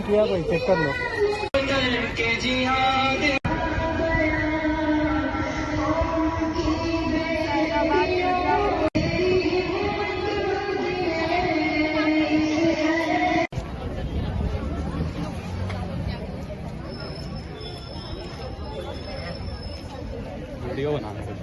किया भाई, चेक कर लो। वीडियो बनाने के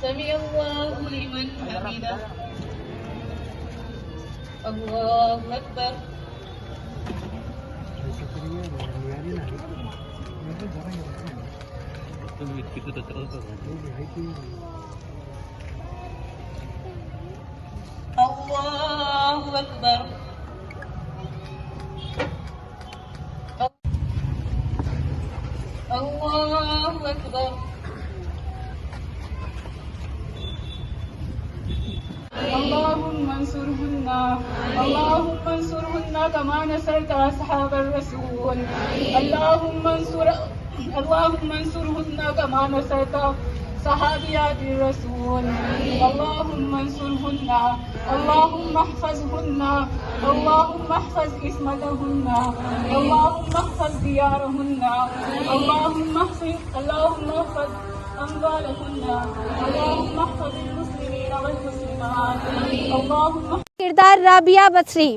समी अल्लाहु लिमन हमीदा, अल्लाहु अकबर। अल्लाहु अकबर। अल्लाहु अकबर। اللهم انصرهن كما نصرت أصحاب الرسول. اللهم انصرهن كما نصرت صحابيات الرسول. اللهم انصرهن، اللهم احفظهن، اللهم احفظ عصمتهن، اللهم احفظ ديارهن، اللهم احفظ أموالهن، اللهم احفظ المسلمين والمسلمات. اللهم किरदार राबिया बसरी।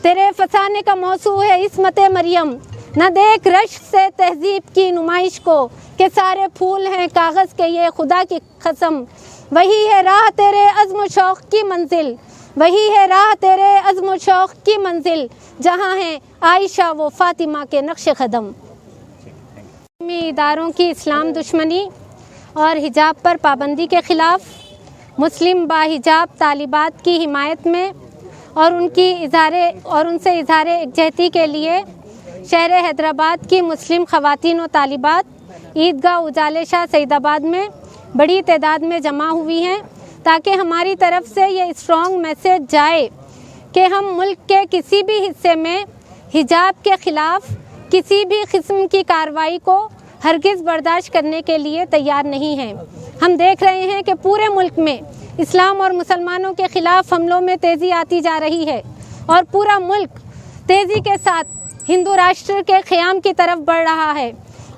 तेरे फसाने का मौसू है इस्मत मरियम, न देख रश्क से तहजीब की नुमाइश को, के सारे फूल हैं कागज़ के ये खुदा की कसम। वही है राह तेरे अज़्म शौक़ की मंजिल, वही है राह तेरे अज़्म शौक़ की मंजिल, जहाँ है आयशा व फ़ातिमा के नक्श कदम। इदारों की इस्लाम दुश्मनी और हिजाब पर पाबंदी के ख़िलाफ़, मुस्लिम बाहिजाब तालिबात की हिमायत में और उनसे इज़हार एकजहती के लिए शहर हैदराबाद की मुस्लिम ख़वातीन व तालिबात ईदगाह उजाले शाह सईदाबाद में बड़ी तादाद में जमा हुई हैं, ताकि हमारी तरफ से ये स्ट्रॉन्ग मैसेज जाए कि हम मुल्क के किसी भी हिस्से में हिजाब के ख़िलाफ़ किसी भी किस्म की कार्रवाई को हरगिज़ बर्दाश्त करने के लिए तैयार नहीं हैं। हम देख रहे हैं कि पूरे मुल्क में इस्लाम और मुसलमानों के ख़िलाफ़ हमलों में तेज़ी आती जा रही है और पूरा मुल्क तेज़ी के साथ हिंदू राष्ट्र के क़याम की तरफ बढ़ रहा है।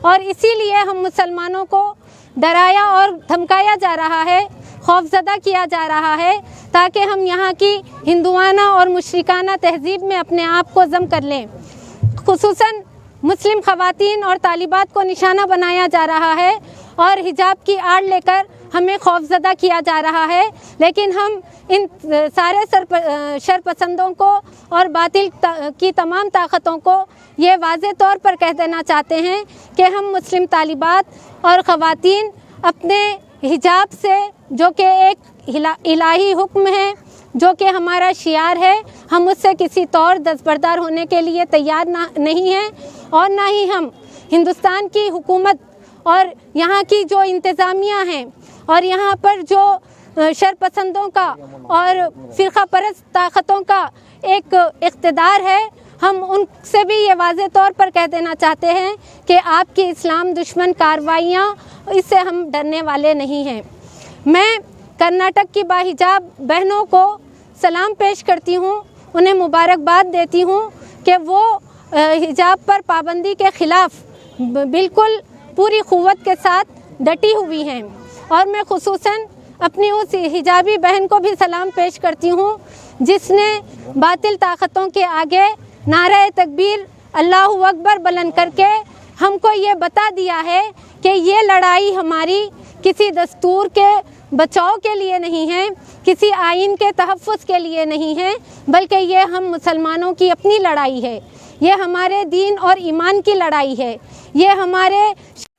और इसीलिए हम मुसलमानों को डराया और धमकाया जा रहा है, खौफज़दा किया जा रहा है, ताकि हम यहाँ की हिंदुआना और मुशरिकाना तहज़ीब में अपने आप को ज़म कर लें। खुसूसन मुस्लिम ख़वातीन और तालिबात को निशाना बनाया जा रहा है और हिजाब की आड़ लेकर हमें खौफज़दा किया जा रहा है। लेकिन हम इन सारे शरपसंदों को और बातिल की तमाम ताकतों को ये वाज़े तौर पर कह देना चाहते हैं कि हम मुस्लिम तालिबात और ख़वातीन अपने हिजाब से, जो कि एक इलाही हुक्म है, जो कि हमारा शियार है, हम उससे किसी तौर दस्तबरदार होने के लिए तैयार नहीं हैं और ना ही हम हिंदुस्तान की हुकूमत और यहाँ की जो इंतज़ामिया हैं और यहाँ पर जो शरपसंदों का और फ़िरक़ा परस्त ताकतों का एक इक़्तिदार है, हम उनसे भी ये वाज़े तौर पर कह देना चाहते हैं कि आपकी इस्लाम दुश्मन कार्रवाइयाँ, इससे हम डरने वाले नहीं हैं। मैं कर्नाटक की बाहिजाब बहनों को सलाम पेश करती हूँ, उन्हें मुबारकबाद देती हूँ कि वो हिजाब पर पाबंदी के ख़िलाफ़ बिल्कुल पूरी क़ुव्वत के साथ डटी हुई हैं। और मैं ख़ुसूसन अपनी उस हिजाबी बहन को भी सलाम पेश करती हूँ जिसने बातिल ताकतों के आगे नारे तकबीर अल्लाहु अकबर बुलंद करके हमको ये बता दिया है कि ये लड़ाई हमारी किसी दस्तूर के बचाव के लिए नहीं है, किसी आइन के तहफ़्फ़ुज़ के लिए नहीं है, बल्कि ये हम मुसलमानों की अपनी लड़ाई है। ये हमारे दीन और ईमान की लड़ाई है। ये हमारे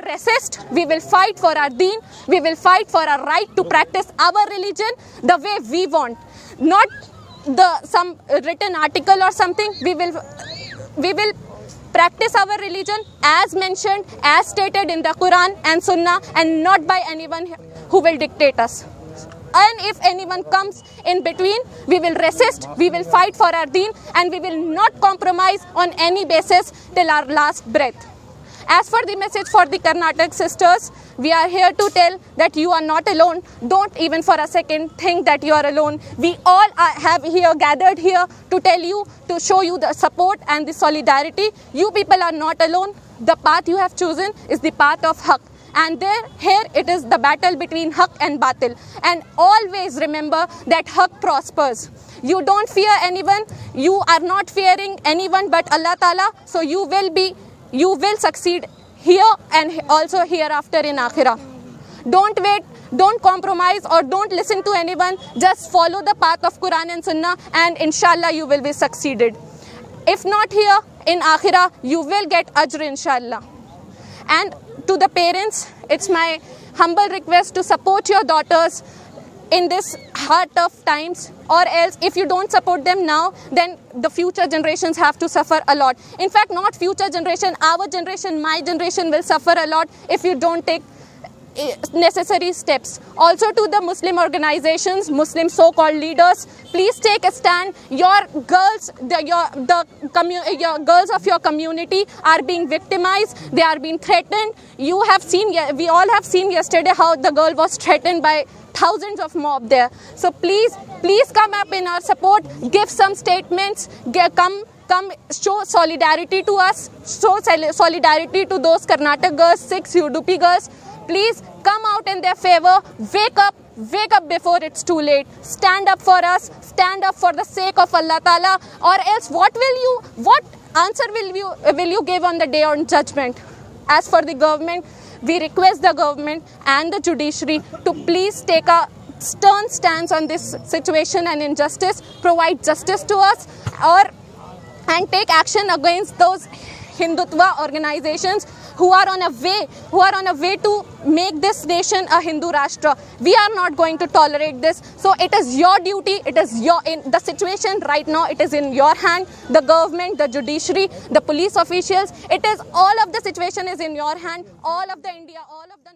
resist, we will fight for our deen, we will fight for our right to practice our religion the way we want, not some written article or something. We will practice our religion as mentioned, as stated in the Quran and Sunnah, and not by anyone who will dictate us. And if anyone comes in between, we will resist, we will fight for our deen, and we will not compromise on any basis till our last breath. As for the message for the Karnataka sisters, we are here to tell that you are not alone. Don't even for a second think that you are alone. We all have gathered here to tell you, to show you the support and the solidarity. You people are not alone. The path you have chosen is the path of Haqq. And here it is the battle between Haqq and Batil. And always remember that Haqq prospers. You don't fear anyone. You are not fearing anyone but Allah Ta'ala. So you will succeed here and also hereafter in Akhirah. Don't wait, don't compromise or don't listen to anyone. Just follow the path of Quran and Sunnah and inshallah you will be succeeded. If not here, in Akhirah, you will get ajr inshallah. And to the parents, it's my humble request to support your daughters in this hard, tough times, or else if you don't support them now, then the future generations have to suffer a lot. In fact, not future generation, our generation, my generation will suffer a lot if you don't take necessary steps. Also to the Muslim organizations, Muslim so-called leaders, please take a stand. Your girls, your girls of your community are being victimized. They are being threatened. You have seen, we all have seen yesterday how the girl was threatened by thousands of mob there. So please come up in our support. Give some statements. Come show solidarity to us. Show solidarity to those Karnataka girls, 6 UDP girls. Please come out in their favor. Wake up before it's too late. Stand up for us. Stand up for the sake of Allah Ta'ala. Or else what answer will you give on the day on judgment? As for the government, we request the government and the judiciary to please take a stern stance on this situation and injustice, provide justice to us, and take action against those Hindutva organizations who are on a way to make this nation a Hindu Rashtra. We are not going to tolerate this. So it is your duty, in the situation right now, it is in your hand. The government, the judiciary, the police officials, all of the situation is in your hand. All of the India, all of the